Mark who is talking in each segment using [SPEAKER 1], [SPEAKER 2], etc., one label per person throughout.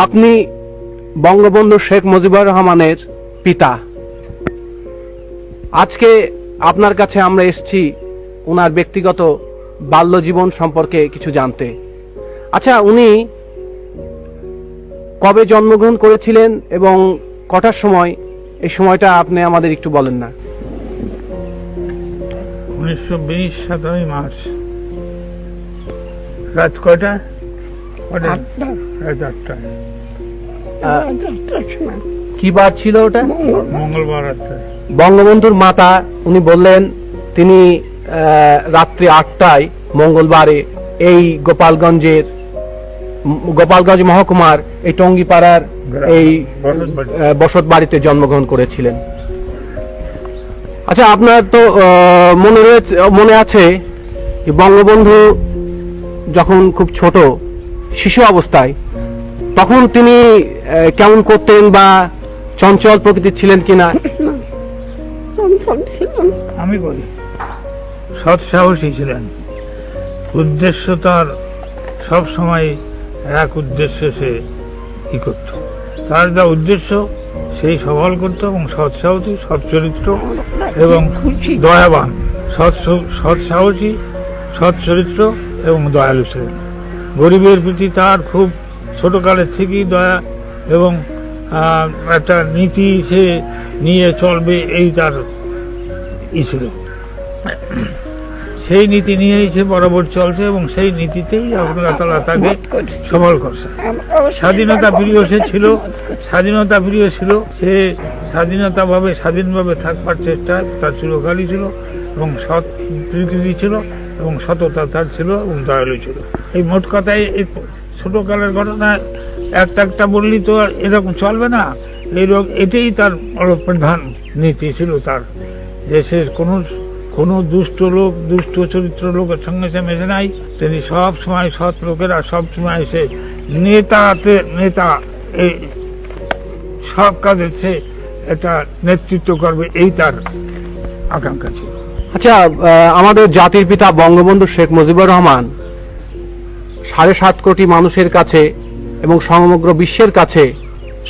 [SPEAKER 1] আপনি বঙ্গবন্ধু শেখ মুজিবুর রহমানের পিতা। আজকে আপনার কাছে আমরা এসেছি ওনার ব্যক্তিগত বাল্য জীবন সম্পর্কে কিছু জানতে। আচ্ছা, উনি কবে জন্মগ্রহণ করেছিলেন এবং কটার সময়, এই সময়টা আপনি আমাদের একটু বলেন না।
[SPEAKER 2] 1920 7ই মার্চ। রাত কয়টা? রাত 8টা।
[SPEAKER 1] কি বার ছিল ওটা?
[SPEAKER 2] মঙ্গলবার 8টায়।
[SPEAKER 1] বঙ্গবন্ধুর মাতা উনি বললেন তিনি রাত্রি 8টায় মঙ্গলবারে এই গোপালগঞ্জ মহকুমার এই টঙ্গিপাড়ার এই বসত বাড়িতে জন্মগ্রহণ করেছিলেন। আচ্ছা, আপনার তো মনে আছে যে বঙ্গবন্ধু যখন খুব ছোট শিশু অবস্থায় তখন তিনি কেমন করতেন বা চঞ্চল প্রকৃতির ছিলেন কিনা?
[SPEAKER 2] আমি বলি সৎ সাহসী ছিলেন। উদ্দেশ্য তার সব সময় এক উদ্দেশ্য সে কি করত, তার যা উদ্দেশ্য সেই সফল করত এবং সৎ সাহসী, সৎ চরিত্র এবং দয়াবান। সৎ সাহসী, সৎ চরিত্র এবং দয়ালু ছিলেন। গরিবের প্রতি তার খুব ছোটকালের থেকেই দয়া এবং একটা নীতি সে নিয়ে চলবে এই তার ছিল। সেই নীতি নিয়েই সে বরাবর চলছে এবং সেই নীতিতেই আল্লাহ তাআলা তাকে সফল করছে। স্বাধীনতা প্রিয় সে ছিল, স্বাধীনতা প্রিয় ছিল সে, স্বাধীনভাবে থাকবার চেষ্টা তার চিরকালই ছিল এবং সৎ প্রকৃতি ছিল এবং সততা তার ছিল এবং দয়ালু ছিল। এই মোট কথায় এই ছোটকালের ঘটনা একটা বললি তো এরকম চলবে না। এটাই তার প্রধান নীতি ছিল তার, যে সে কোনো দুষ্ট চরিত্র লোকের সঙ্গে সে মেশে নাই। তিনি সব সময় সৎ লোকেরা সব সময় সে নেতা এই সব কাজে সে এটা নেতৃত্ব করবে, এই তার আকাঙ্ক্ষা ছিল।
[SPEAKER 1] আচ্ছা, আমাদের জাতির পিতা বঙ্গবন্ধু শেখ মুজিবুর রহমান 7.5 কোটি মানুষের কাছে এবং সমগ্র বিশ্বের কাছে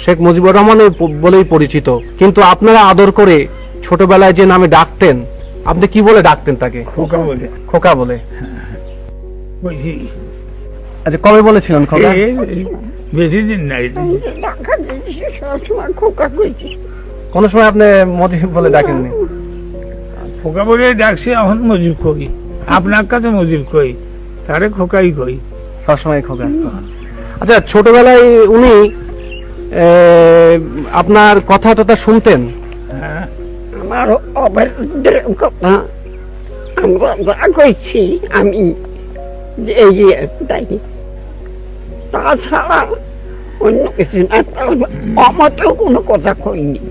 [SPEAKER 1] শেখ মুজিবুর রহমান বলেই পরিচিত। কিন্তু আপনারা আদর করে ছোটবেলায় যে নামে ডাকতেন, আপনি কি বলে ডাকতেন তাকে?
[SPEAKER 2] খোকা বলে।
[SPEAKER 1] খোকা বলে। আচ্ছা, কবে বলেছিলেন খোকা?
[SPEAKER 2] বেশি দিন নাই।
[SPEAKER 1] কোন সময় আপনি মজিব বলে ডাকেননি?
[SPEAKER 2] খোকা বলে ডাকছি, এখন মজিব কই, আপনার কাছে মজিব কই, তারে খোকাই কই,
[SPEAKER 1] সবসময় খোকা। আচ্ছা, ছোটবেলায় উনি আপনার কথা টথা শুনতেন?
[SPEAKER 3] আমার অভদ্র কথা আমরা যা কইছি আমি তাই, তাছাড়া অন্য কিছু না। অমতেও কোনো কথা কইনি,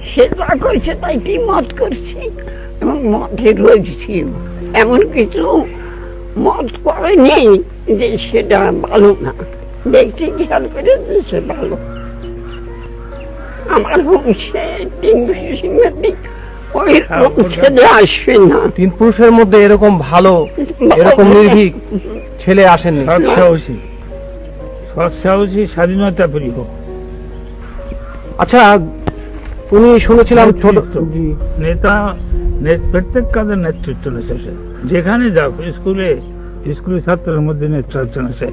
[SPEAKER 3] সে যা কইছে তাই কি মত করছি এবং মতে রয়েছি। এমন কিছু মত করেনি যে সেটা ভালো না, দেখছি খেয়াল করে যে সে ভালো। আমার বংশে 3 সিংহের দিক ওই ছেলে আসবে না।
[SPEAKER 1] 3 পুরুষের মধ্যে এরকম ভালো, এরকম নির্ভীক ছেলে আসেননি।
[SPEAKER 2] সৎ সাহসী, স্বাধীনতা প্রিয়।
[SPEAKER 1] আচ্ছা, উনি শুনেছিলাম ছোট
[SPEAKER 2] নেতা, প্রত্যেক কাজের নেতৃত্ব নেছে। যেখানে যাও স্কুলে ছাত্রের মধ্যে নেতৃত্ব নেছে।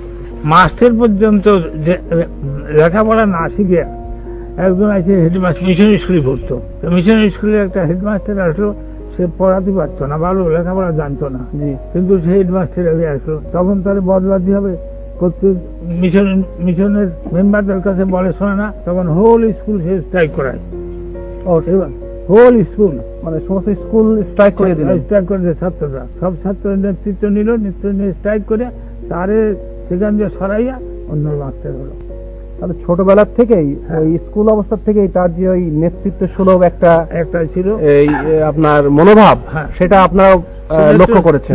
[SPEAKER 2] মাস্টার পর্যন্ত লেখাপড়া না শিখে একজন আছে হেডমাস্টার, মিশন স্কুলে পড়তো। মিশন স্কুলে একটা হেডমাস্টার আসলো, সে পড়াতে পারতো না, ভালো লেখাপড়া জানতো না, কিন্তু সে হেডমাস্টার আগে আসলো। তখন তার বদবাদী হবে করতে, মিশনের মেম্বারদের কাছে বলে শোনে না, তখন হোল স্কুল সে স্ট্রাইক করায়। হোল স্কুল
[SPEAKER 1] মানে সমস্ত স্কুল স্ট্রাইক করে দিল,
[SPEAKER 2] স্ট্রাইক করে দিয়ে ছাত্ররা, সব ছাত্রের নেতৃত্ব নিয়ে স্ট্রাইক করে তারে সেখান দিয়ে সরাইয়া অন্য মাস্টার হলো।
[SPEAKER 1] তাহলে ছোটবেলার থেকেই ওই স্কুল অবস্থা থেকেই তার যে ওই নেতৃত্ব সুলভ একটা
[SPEAKER 2] ছিল
[SPEAKER 1] এই আপনার মনোভাব, সেটা আপনারা লক্ষ্য করেছেন।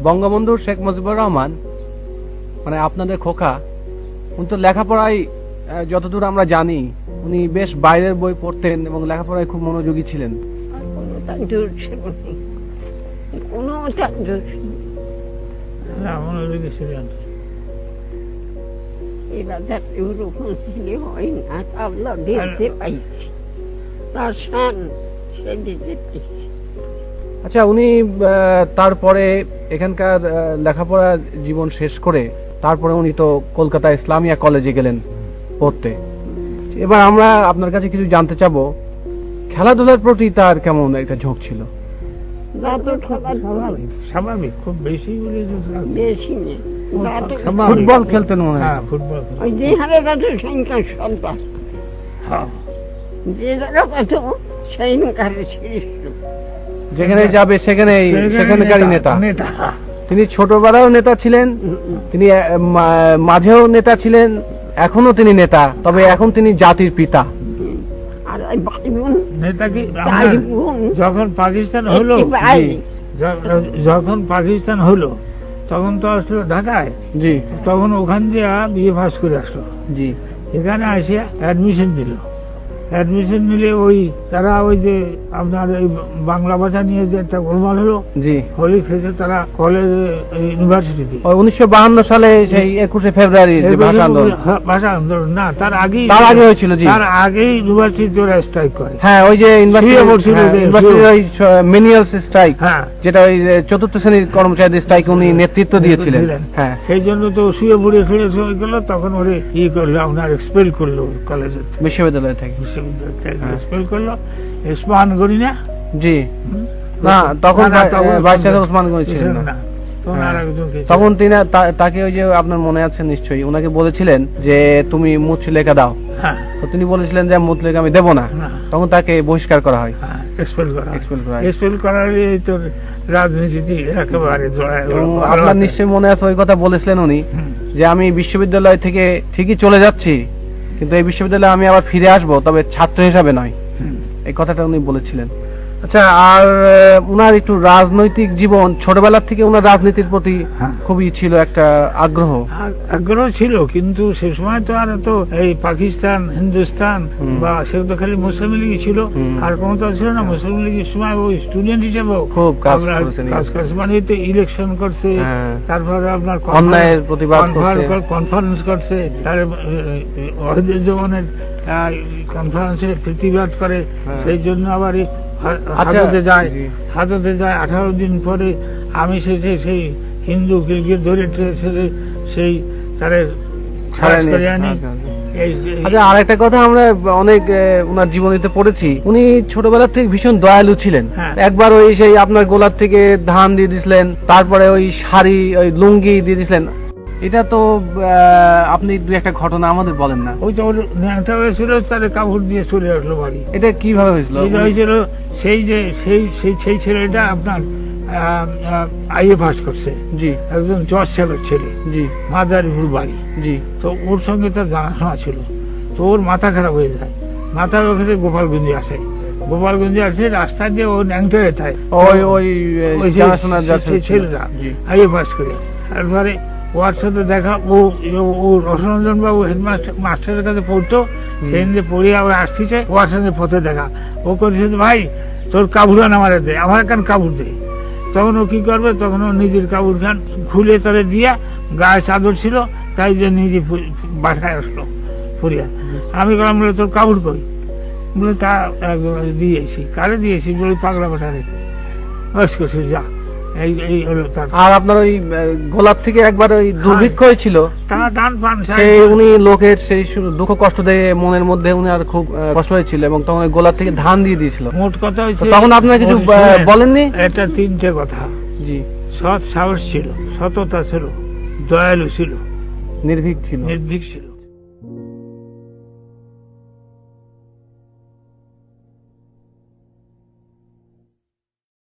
[SPEAKER 1] বঙ্গবন্ধু শেখ মুজিবুর রহমান মানে আপনাদের খোকা, উনি তো লেখাপড়ায় যতদূর আমরা জানি উনি বেশ বাইরের বই পড়তেন এবং লেখাপড়ায় খুব মনোযোগী ছিলেন।
[SPEAKER 3] এরা যাতে ওরকম ছেলে হয় না, আল্লাহ দেখতে পাইছি, তার শান সে দিতে পাইছি।
[SPEAKER 1] আচ্ছা, উনি তারপরে এখানকার লেখাপড়া জীবন শেষ করে তারপরে উনি তো কলকাতা ইসলামিয়া কলেজে গেলেন পড়তে। এবার আমরা আপনার কাছে কিছু জানতে চাবো, খেলাধুলার প্রতি তার কেমন একটা ঝোঁক ছিল?
[SPEAKER 3] যত খেলার
[SPEAKER 2] স্বাভাবিক, খুব বেশি বলে যে
[SPEAKER 3] বেশি নেই, যত
[SPEAKER 2] স্বাভাবিক।
[SPEAKER 1] ফুটবল খেলতেন মনে হয়?
[SPEAKER 2] হ্যাঁ, ফুটবল।
[SPEAKER 3] ওই যে হারে যত সংখ্যা স্বল্প,
[SPEAKER 2] হ্যাঁ,
[SPEAKER 3] যে জায়গা পাত সেই কারে শ্রেষ্ঠ।
[SPEAKER 1] যেখানে যাবে সেখানকারই নেতা।
[SPEAKER 2] নেতা।
[SPEAKER 1] তিনি ছোটবেলাও নেতা ছিলেন, তিনি মাঝেও নেতা ছিলেন, এখনো তিনি নেতা, তবে এখন তিনি জাতির পিতা।
[SPEAKER 3] আর ওই ভাই বোন,
[SPEAKER 2] নেতা কি
[SPEAKER 3] ভাই বোন
[SPEAKER 2] যখন পাকিস্তান হলো,
[SPEAKER 3] একটি ভাই,
[SPEAKER 2] যখন পাকিস্তান হলো তখন তো আসলো ঢাকায়,
[SPEAKER 1] জি
[SPEAKER 2] তখন ওখান দিয়ে বিয়ে পাস করে আসলো,
[SPEAKER 1] জি
[SPEAKER 2] এখানে আসে অ্যাডমিশন দিল। অ্যাডমিশন নিলে ওই তারা ওই যে আপনার এই বাংলা ভাষা নিয়ে যে একটা গোলমাল হলো,
[SPEAKER 1] জি
[SPEAKER 2] হলি শেষে তারা কলেজে ইউনিভার্সিটিতে
[SPEAKER 1] 1952 সালে সেই 21শে ফেব্রুয়ারি যে ভাষা আন্দোলন,
[SPEAKER 2] ভাষা আন্দোলন না, তার আগে
[SPEAKER 1] হয়েছিল। জি,
[SPEAKER 2] তার আগেই ইউনিভার্সিটি ওরা স্ট্রাইক করে।
[SPEAKER 1] হ্যাঁ, ওই যে ইউনিভার্সিটির মেনিয়াল স্ট্রাইক,
[SPEAKER 2] হ্যাঁ,
[SPEAKER 1] যেটা ওই যে চতুর্থ শ্রেণীর কর্মচারীদের স্ট্রাইক উনি নেতৃত্ব দিয়েছিলেন। হ্যাঁ,
[SPEAKER 2] সেই জন্য তো শুয়ে পড়ে ফিরে হয়ে গেল, তখন ওরে ই করলো, আপনার এক্সপেল করলো কলেজে,
[SPEAKER 1] বিশ্ববিদ্যালয় থেকে। হ্যাঁ।
[SPEAKER 2] এক্সপেল করলো। ইসমান গনি না?
[SPEAKER 1] জি, না তখন
[SPEAKER 2] না, তখন
[SPEAKER 1] ভাইস চ্যান্সেলর ওসমান গনি ছিলেন না।
[SPEAKER 2] না, তখন
[SPEAKER 1] হ্যাঁ।
[SPEAKER 2] আর একজনকে
[SPEAKER 1] তখন তিনি তাকে ওই যে আপনার মনে আছে নিশ্চয়ই, ওনাকে বলেছিলেন যে তুমি মুচলেখা দাও,
[SPEAKER 2] হ্যাঁ,
[SPEAKER 1] তো তিনি বলেছিলেন যে মুচলেখা আমি দেবো না,
[SPEAKER 2] না,
[SPEAKER 1] তখন তাকে বহিষ্কার করা হয়,
[SPEAKER 2] এক্সপেল করা।
[SPEAKER 1] এক্সপেল করা হয়।
[SPEAKER 2] এক্সপেল করার এই তো রাজনীতি একেবারে জড়ায়।
[SPEAKER 1] এবং আপনার নিশ্চয়ই মনে আছে ওই কথা বলেছিলেন উনি, যে আমি বিশ্ববিদ্যালয় থেকে ঠিকই চলে যাচ্ছি, কিন্তু এই বিশ্ববিদ্যালয়ে আমি আবার ফিরে আসবো, তবে ছাত্র হিসাবে নয়, এই কথাটা উনি বলেছিলেন। আচ্ছা, আর উনার একটু রাজনৈতিক জীবন, ছোটবেলার থেকে উনার রাজনীতির প্রতি
[SPEAKER 2] হ্যাঁ।
[SPEAKER 1] খুবই ছিল একটা আগ্রহ।
[SPEAKER 2] আগ্রহ ছিল, কিন্তু সে সময় তো আর তো এই পাকিস্তান, হিন্দুস্তান বা সে তো খালি মুসলিম লীগই ছিল, আর কোনো তো ছিল না। মুসলিম লীগের সময় ওই স্টুডেন্ট হিসেবেও
[SPEAKER 1] খুব কাজ
[SPEAKER 2] আমরা
[SPEAKER 1] করেছেন।
[SPEAKER 2] কাজ করছে, মানে তো ইলেকশন করছে,
[SPEAKER 1] হ্যাঁ।
[SPEAKER 2] তারপরে আপনার
[SPEAKER 1] অন্যায়ের প্রতিবাদ করছে।
[SPEAKER 2] কনফারেন্স করছে, তার ওয়াহিদুর জামানের কনফারেন্সে প্রতিবাদ করে।
[SPEAKER 1] হ্যাঁ।
[SPEAKER 2] সেই জন্য আবার এই
[SPEAKER 1] আচ্ছা,
[SPEAKER 2] হাজতে যায়,
[SPEAKER 1] জি।
[SPEAKER 2] হাজতে যায় 18 দিন পরে আমি সেই হিন্দু গিয়ে ধরে সেই তারে খারাপ করে আনি।
[SPEAKER 1] আচ্ছা, আর একটা কথা আমরা অনেক ওনার জীবনীতে পড়েছি, উনি ছোটবেলা থেকে ভীষণ দয়ালু ছিলেন।
[SPEAKER 2] হ্যাঁ।
[SPEAKER 1] একবার ওই সেই আপনার গোলার থেকে ধান দিয়ে দিছিলেন, তারপরে ওই শাড়ি, ওই লুঙ্গি দিয়ে দিছিলেন। এটা তো আপনি দুই একটা ঘটনা আমাদের বলেন না।
[SPEAKER 2] ওই তো ওর ন্যাংটা হয়েছিল, তারে কাপড় দিয়ে চলে আসলো বাড়ি।
[SPEAKER 1] এটা কিভাবে হয়েছিল?
[SPEAKER 2] এটা হয়েছিল সেই ছেলেটা আপনার আইএ পাস করছে,
[SPEAKER 1] জি
[SPEAKER 2] একজন জজ সাহেবের ছেলে,
[SPEAKER 1] জি
[SPEAKER 2] মাদারীপুর বাড়ি।
[SPEAKER 1] জি
[SPEAKER 2] তো ওর সঙ্গে তার জানাশোনা ছিল, তো ওর মাথা খারাপ হয়ে যায়, মাথা ওখানে গোপালগঞ্জে আসে। গোপালগঞ্জে আসে, রাস্তা দিয়ে ও ন্যাংটা হয়ে থাকে,
[SPEAKER 1] ওই ওই
[SPEAKER 2] ওই যে
[SPEAKER 1] জানাশোনা যাচ্ছে
[SPEAKER 2] ছেলেরা
[SPEAKER 1] জি
[SPEAKER 2] আইএ পাস করে। তারপরে ওর সাথে দেখা, ও রসরঞ্জন বাবু হেডমাস্টারের কাছে পড়তো, সেদিন যে পড়িয়ে আবার আসছে, ওর সাথে পথে দেখা। ও করেছে, ভাই তোর কাবুরান আমার দে, আমার কান কাবুর দে। তখন ও কি করবে, তখন ও নিজের কাবুর খান খুলে তারে দিয়া, গায়ে চাদর ছিল, তাই যে নিজে বাসায় আসলো পড়িয়া। আমি বললাম, বলে তোর কাবুর কই? বলে তা দিয়েছি। কারে দিয়েছি? বলে পাগলা পাঠারে। বাস করছে, যা। এই হলো তার।
[SPEAKER 1] আর আপনার ওই গোলাপ থেকে একবার ওই দুর্ভিক্ষ হয়েছিল,
[SPEAKER 2] তারা দান পান,
[SPEAKER 1] সেই উনি লোকের সেই দুঃখ কষ্ট দেখে মনের মধ্যে উনি আর খুব কষ্ট হয়েছিল, এবং তখন ওই গোলাপ থেকে ধান দিয়ে দিয়েছিল।
[SPEAKER 2] মোট কথা হয়েছে,
[SPEAKER 1] তো তখন আপনারা কিছু বলেননি?
[SPEAKER 2] এটা 3টে কথা।
[SPEAKER 1] জি,
[SPEAKER 2] সৎ সাহস ছিল, সততা ছিল, দয়ালু ছিল,
[SPEAKER 1] নির্ভীক ছিল।
[SPEAKER 2] নির্ভীক ছিল।